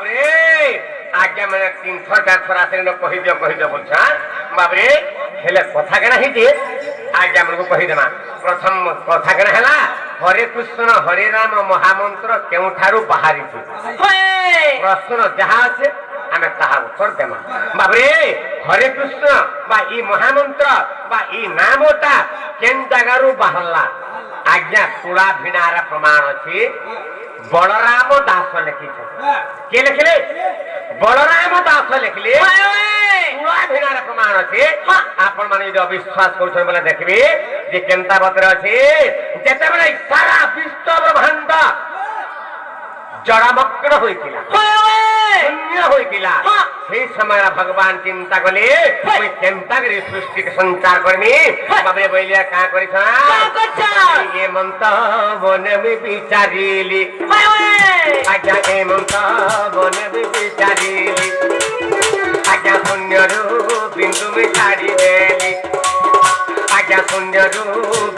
বাবরে আজ্ঞা মানে 3 4 আসেন কহিদিও বলছ বাবরে হেলে কথা কেনা হইছে আজ্ঞা আমাকে কহিদেমা প্রথম কথা কেনা হেলা হরে কৃষ্ণ হরে রাম মহামন্ত্র কেউঠারু বাহারিছে প্রশ্ন যাহা আছে আমি তাহা উত্তর দেমা বাবরে হরে কৃষ্ণ বা ই মহামন্ত্র বা ই নামটা কেন জায়গারু বাহারলা আজ্ঞা তুড়া ভিনার প্রমাণ আছে বলরাম দাস লিখিছে কে লিখলে বলরাম দাস লিখলে তুড়া ভিনার প্রমাণ আছে আপন মানে যদি অবিশ্বাস করছেন বলে দেখবে যে কেনতা বতরে আছে যেতেবেলে সারা বিশ্ব ব্রহ্মাণ্ড জড়ামগ্ন হয়েছিল শূন্য হয়েছিল সেই সময় ভগবান চিন্তা কলে ওই কেনতা করে সৃষ্টিকে সঞ্চার করবি বাবরে বইলিয়া কাঁ করিছ এ মন্ত বনে বিচারিলি আজ্ঞা এ মন্ত বনে বিচারিলি আজ্ঞা শূন্যরু বিন্দু ছাড়ি দেলি আজ্ঞা শূন্যরু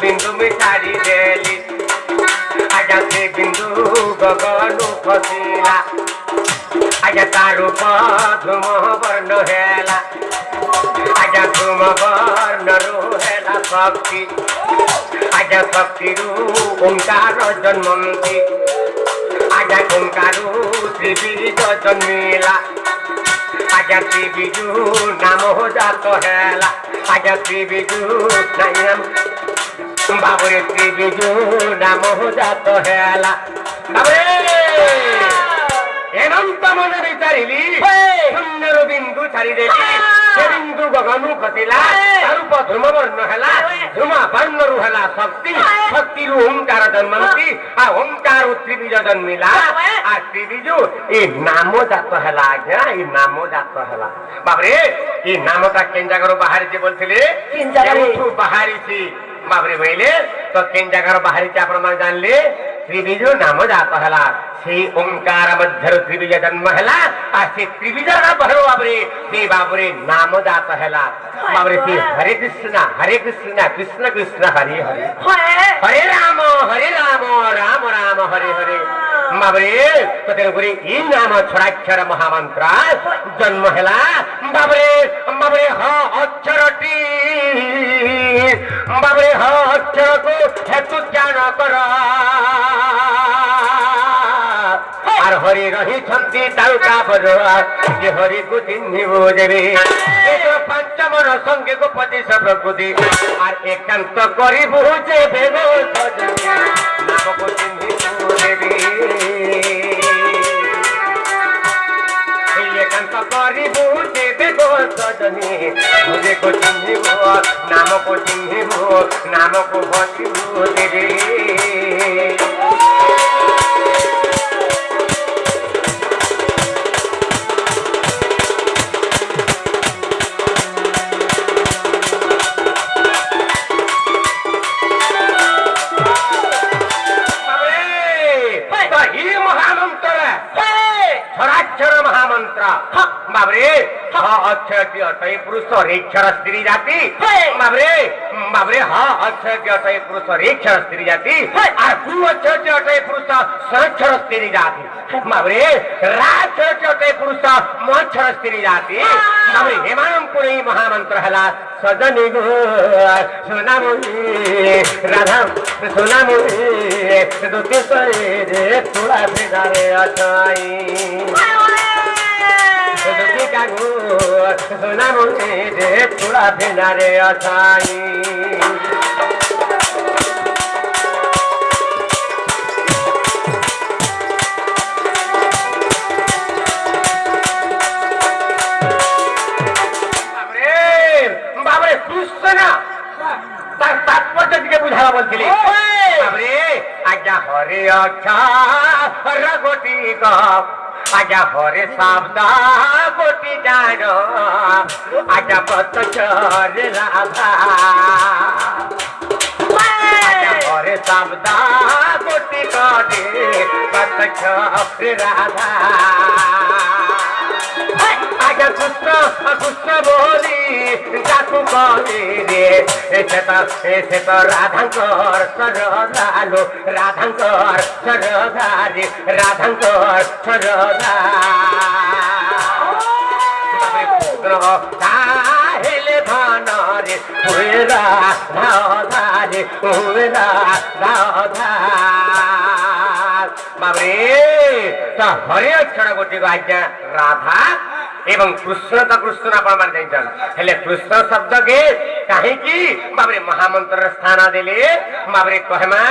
বিন্দু ছাড়ি দেলি আজ্ঞা সে বিন্দু গগনু খসিলা আজ্ঞা তার ধূম বর্ণ হেলা আজ্ঞা ধূম বর্ণরু হেলা শক্তি আজ্ঞা শক্তিরু ওঙ্কার জন্মন্তি আজ্ঞা ওঙ্কারু শ্রীবীজ জন্মিলা আজ্ঞা শ্রীবীজু নাম জাত হেলা আজ্ঞা শ্রীবীজু নাম বাবরে শ্রীবীজু নাম জাত হেলা বাবরে এনন্ত মনে বিচারিলি শূন্যর বিন্দু ছাড়ি দেলি সে বিন্দু গগনু খসিলা তারূপ ধ্রুম বর্ণ হেলা ধ্রুম বর্ণরু হেলা শক্তি শক্তিরু ওঙ্কার জন্মন্তি আর ওঙ্কার ত্রিবীজ জন্মিলা আর ত্রিবীজু এই নাম জাত হেলা আজ্ঞা এই নাম জাত হেলা বাবরে এই নামটা কেন জায়গার বাহারিছে বলছিলে কেউঠু বাহারিছি বাবরে বইলে তো কেন জায়গার বাহারিছে আপনার মানে জানলে ত্রিবীজ নাম জাত হেলা সেই ওঙ্কার মধ্যে ত্রিবীজ জন্ম হেলা আর সেই ত্রিবীজর বাবরে সেই বাবরে নাম জাত হেলা বাবরে সেই হরে কৃষ্ণ কৃষ্ণ কৃষ্ণ হরে হরে হরে রাম রাম রাম হরে হরে বাবরে তোদের উপরে এই নাম ছড়াক্ষর মহামন্ত্র জন্ম হেলা বাবরে বাবরে হ অক্ষরটি বাবরে হ অক্ষরকু হেতু জ্ঞান কর আর হরি রহিছন্তি তালকা বজোয়া যে হরিকু চিহ্নিব দেবে পঞ্চমর সঙ্গে গোপতি প্রকৃতি আর একান্ত করিব যে বেগ নামকু চিহ্নিব দেবে একান্ত করিব যে বেগ সজনী বুঝেকু চিহ্নিব নামকু চিহ্নিব নামকু ভজিব দেবে বাবরে অক্ষরটি অটয় পুরুষ রেক্ষর স্ত্রী জাতি বাবরে বাবরে হ অক্ষরটি অটয় পুরুষ রেক্ষর স্ত্রী জাতি আর পু অক্ষরটি অটয় পুরুষ সরক্ষর স্ত্রী জাতি বাবরে রাক্ষরটি অটয় পুরুষ মচ্ছর স্ত্রী জাতি বাবরে হেমানপুর এই মহামন্ত্র হেলা সজনী গো সোনামণি রাধা সোনামণি দুতেশ্বরে রে তোলা ভেদারে অছাই সোনামণি রে তোলা ভেদারে অছাই বাবরে কৃষ্ণ তার তাৎপর্য দিকে বুঝাবা বলছিলি বাবরে আজ্ঞা হরে অক্ষর গোটি কপ আজ্ঞা হরে শব্দ গোটি জান আজ্ঞা পতচরে রাধা আজ্ঞা হরে শব্দ গোটি করে পতচরে রাধা আজ্ঞা কৃষ্ণ কৃষ্ণ বলি যাকু কবি রে সে তো রাধাঙ্কর সরদালো রাধাঙ্কর সরদারি রাধাঙ্কর সরদা হেলে ধনরে হুয়ে রাধা রে হুয়ে রাধা বাবরে তা হরে অক্ষর গোটি আজ্ঞা রাধা এবং কৃষ্ণ তো কৃষ্ণ ଆପଣ ମାନେ ଜାଣିଛନ୍ ହେଲେ କୃଷ୍ଣ ଶବ୍ଦକେ କାହିଁକି ବାବରେ ମହାମନ୍ତ୍ରର ସ୍ଥାନ ଦେଲେ ବାବରେ କହେମା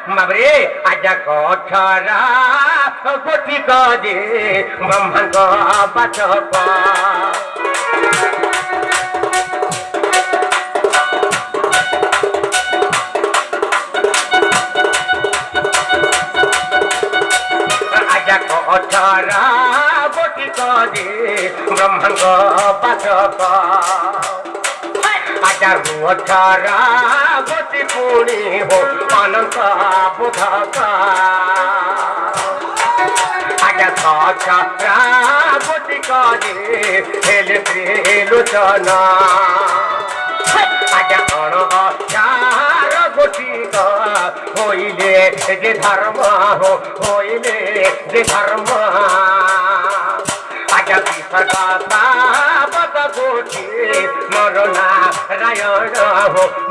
ବାବରେ ଆଜ୍ଞା କଠରା ଗୋଟିକ ଯେ ବ୍ରହ୍ମାଙ୍କ ବାଚକ অঠরা গোটিক যে ব্রহ্মাঙ্গ বাচক আচার অঠরা গোটি পুণি হো অনন্ত বোধক আচার অঠরা গোটিক যে হেলে ত্রিলোচন আজ্ঞা অণচার গোটিক হইলে যে ধর্ম হইলে যে ধর্ম আজ্ঞা বিসর্গত গোটি নর নারায়ণ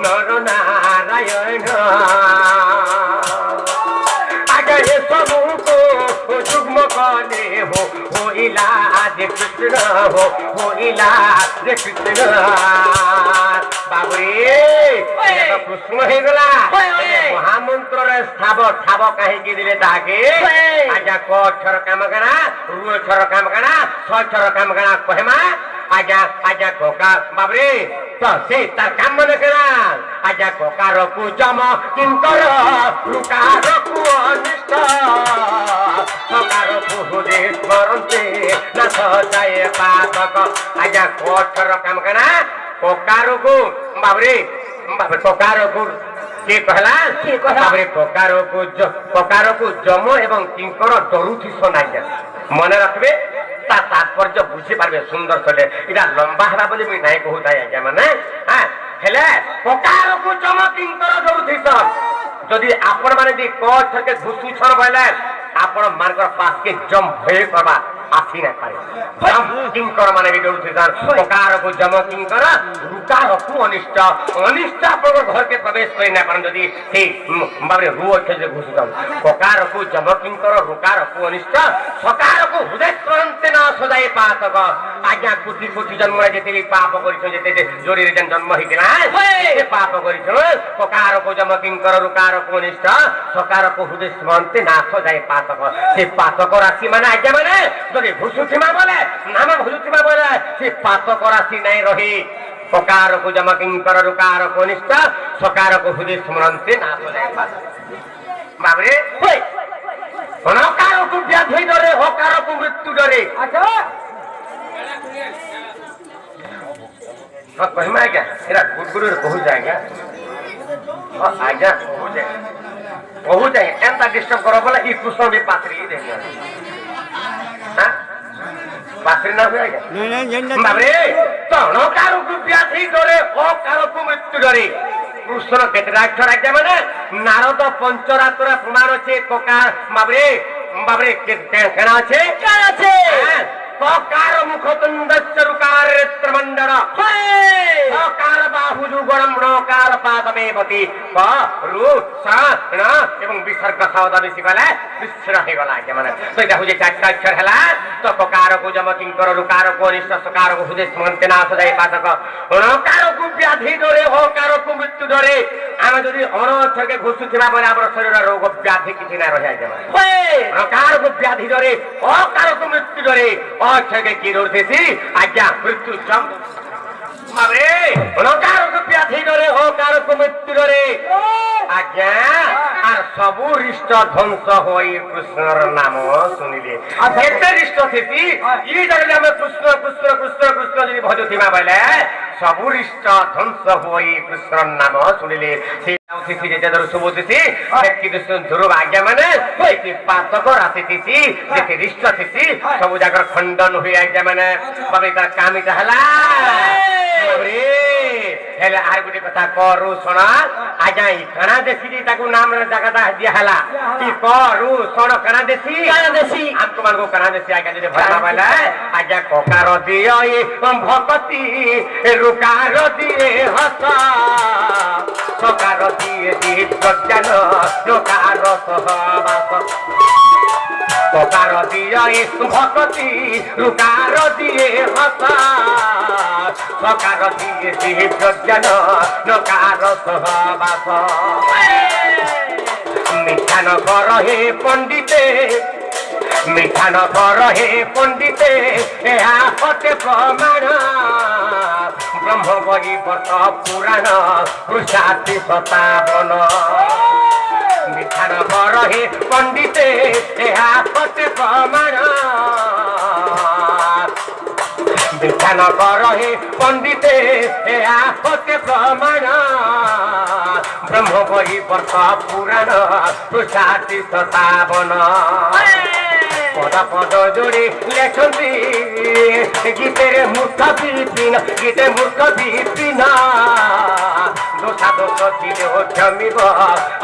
নর নারায়ণ আজ্ঞা এসবুকু যুগ্ম কলে হইলা যে কৃষ্ণ হইলা যে কৃষ্ণ বাবরে কৃষ্ণ হয়ে গলা মহামন্ত্রের স্থাব ঠাব কাহিকি দিলে তাকে আজ্ঞা ক অক্ষর কাম কানা রু অক্ষর কাম কানা ছ অক্ষর কাম কানা কহেমা আজ্ঞা আজ্ঞা কোকা বাবরে তো সে তার কাম মনে কেনা আজ্ঞা কোকার কু জম কিঙ্কর রুকার কু অনিষ্ট সকার কু হুদে স্মরন্তে না সজায় পাতক আজ্ঞা ক অক্ষর কাম কানা কোকারকু বাবরে বাবরে কোকারকু কে কহলা বাবরে কোকারকু যম এবং কিঙ্কর ডরুথি শোনাইয়া মনে রাখবে তা তাৎপর্য বুঝি পারবে সুন্দর চলে এটা লম্বা হবা বলে মুই নাই কহুতাই আজ্ঞা মানে হ্যাঁ হেলে কোকারকু যম কিঙ্কর ডরুথি যদি আপন মানে দি ক থেকে ঘুষুছন বলে আপন মার্গর পাশকে জম ভয় করবা আসি না পারে কিঙ্কর মানে भी डरुथि প্রকারকু যম কিঙ্কর রুকারকু অনিষ্ট অনিষ্ট আপনার ঘরকে প্রবেশ করে না পারেন যদি সেই বাবরে রু অক্ষরে ঘুষুছন প্রকারকু যম কিঙ্কর রুকারকু অনিষ্ট সকারকু হৃদয় ক্রান্তে না সদাই পাতক আজ্ঞা কোটি কোটি জন্মরে যেতে পাপ করিছ যেতে জোরিরে জন্ম হইতিলা সে পাপ করিছ প্রকারকু যম কিঙ্কর রুকারকু অনিষ্ট সকারকু হৃদয় স্মরন্তে না সদাই পাতক সে পাতক রাশি মানে আজ্ঞা মানে যদি ভুসুথিমা বলে নাম ভুসুথিমা বলে সে পাতক রাশি নাই রহি প্রকারকু যম কিঙ্কর রুকারকু অনিষ্ট সকারকু হৃদয় স্মরন্তে না সদাই পাতক বাবরে হই অনকারকু ব্যাধি ডরে হকারকু মৃত্যু ডরে আচ্ছা हाँ कहमा क्या मेरा गुरु कहू जाएगा हाँ आजा कहू जाएगा एंता डिस्टर्ब करो बोला ई कुछ भी पात्री ही देंगे हाँ पात्री ना हुआ क्या नहीं बाबरे तो नौकारों को ब्याधि डरे हकारों को मृत्यु डरे कृष्ण केतरा अक्षर आज्ञा माने नारद पंचरात्र प्रमाण আছে কোকার বাবরে বাবরে কেনা আছে কেন আছে সকার মুখতুণ্ডস্য রুকার ত্রমণ্ডল সকার বাহুজু গরম নকার পাদমেবতি ক রু সা ন এবং বিসর্গ শব্দ বেশি গলা বিচ্ছিন্ন হয়ে গলা মানে তো এটা হচ্ছে চারটা অক্ষর হলা তো সকারকু যম কিঙ্কর রুকারকু অনিষ্ট সকারকু হৃদয় স্মরন্তে না সদাই পাতক অনকারকু ব্যাধি ডরে হকারকু মৃত্যু ডরে আমি যদি অনর্থকে ঘুষুথিবা বলে আমার শরীর রোগ ব্যাধি কিছু না রহে যায় অনকারকু ব্যাধি ডরে হকারকু মৃত্যু ডরে অক্ষকে কি ডরতেছি আজ্ঞা মৃত্যু জম বাবরে অনকারকু ব্যাধি ডরে হকারকু মৃত্যু ডরে আজ্ঞা আর সবু হৃষ্ট ধ্বংস হই কৃষ্ণর নাম শুনিলে এতে হৃষ্ট স্থিতি ই জানি আমি কৃষ্ণ কৃষ্ণ কৃষ্ণ কৃষ্ণ যদি ভজুথিবা বলে সবু হৃষ্ট ধ্বংস হই কৃষ্ণর নাম শুনিলে সেই উঠিছি যেটা ধর শুভুঠিছি ব্যক্তি ধ্রুব আজ্ঞা মানে হইতে পাতক রাশিছি যেতে হৃষ্ট স্থিতি সবু জায়গার খণ্ডন হয়ে আজ্ঞা মানে বাবে তার কামিটা হেলা ହେଲେ ଆର ଗୋଟେ କଥା କରୁ ଶୁଣ ଆଜ୍ଞା ଇ କାଣା ଦେଶୀ ତାକୁ ନାମ ଜାଗାଟା ଦିଆ ହେଲା କି କରୁ ଶୁଣ କାଣା ଦେଶୀ ଆମକୁ ମାନଙ୍କୁ କାଣା ଦେଶୀ ଆଜ୍ଞା ଯଦି ଭରମା ପାଇଲା ଆଜ୍ଞା କକାର ଦିଅ ଏ ଭକତି ରୁକାର ଦିଏ ହସ ସକାର ଦିଏ ବିଜ୍ଞାନ ଲୋକାର ସହବାସ ককার দিয়ে ভকতি রুকার দিয়ে হসা সকার দিয়ে বিজ্ঞান নকার সহবাস মিঠা নগর হে পণ্ডিতে মিঠা নগর হে পণ্ডিতে এহা হতে প্রমাণ ব্রহ্ম বৈবর্ত পুরাণ পৃষ্ঠাতি 57 মিঠা নগর হে পণ্ডিতে এহা হতে প্রমাণ মিঠা নগর হে পণ্ডিতে এহা হতে প্রমাণ ব্রহ্ম বৈবর্ত পুরাণ পৃষ্ঠাতি 57 পদ পদ জোড়ে লেখন্তি গীতের মূর্খ বিপিন গীতে মূর্খ বিপিন দোষা দোষ ছিলে ক্ষমিব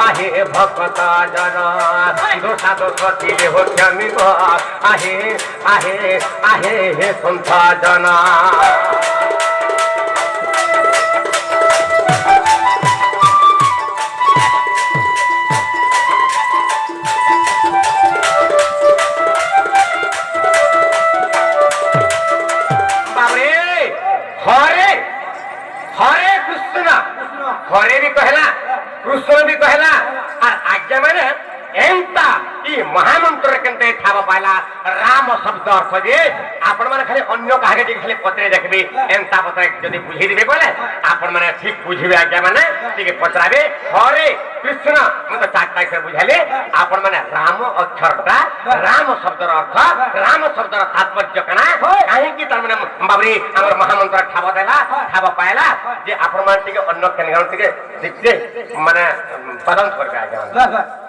আহে ভক্ত জন দোষা দোষ ছিলে ক্ষমিব আহে আহে আহে হে সন্থ জন हरे भी कहला कृष्ण भी कहला और आज्ञा मैंने एंता ई महामंत्र केनते ठाबा पाइला राम शब्द अर्थ जे आपण माने खाली अन्य काहे जे खाली पत्रे देखबे एंता पत्रे जदी बुझी दिबे बोले आपण माने ठीक बुझिबे आज्ञा माने ठीक पचराबे हरे कृष्ण मत चारटा से बुझाले आपण माने राम अक्षरटा राम शब्दर अर्थ राम शब्दर तात्पर्य कना काहे की तार माने बाबरी हमर महामंत्र ठाबा देला ठाबा पाइला जे आपण माने ठीक अन्य केन ठीक माने पालन करबे आज्ञा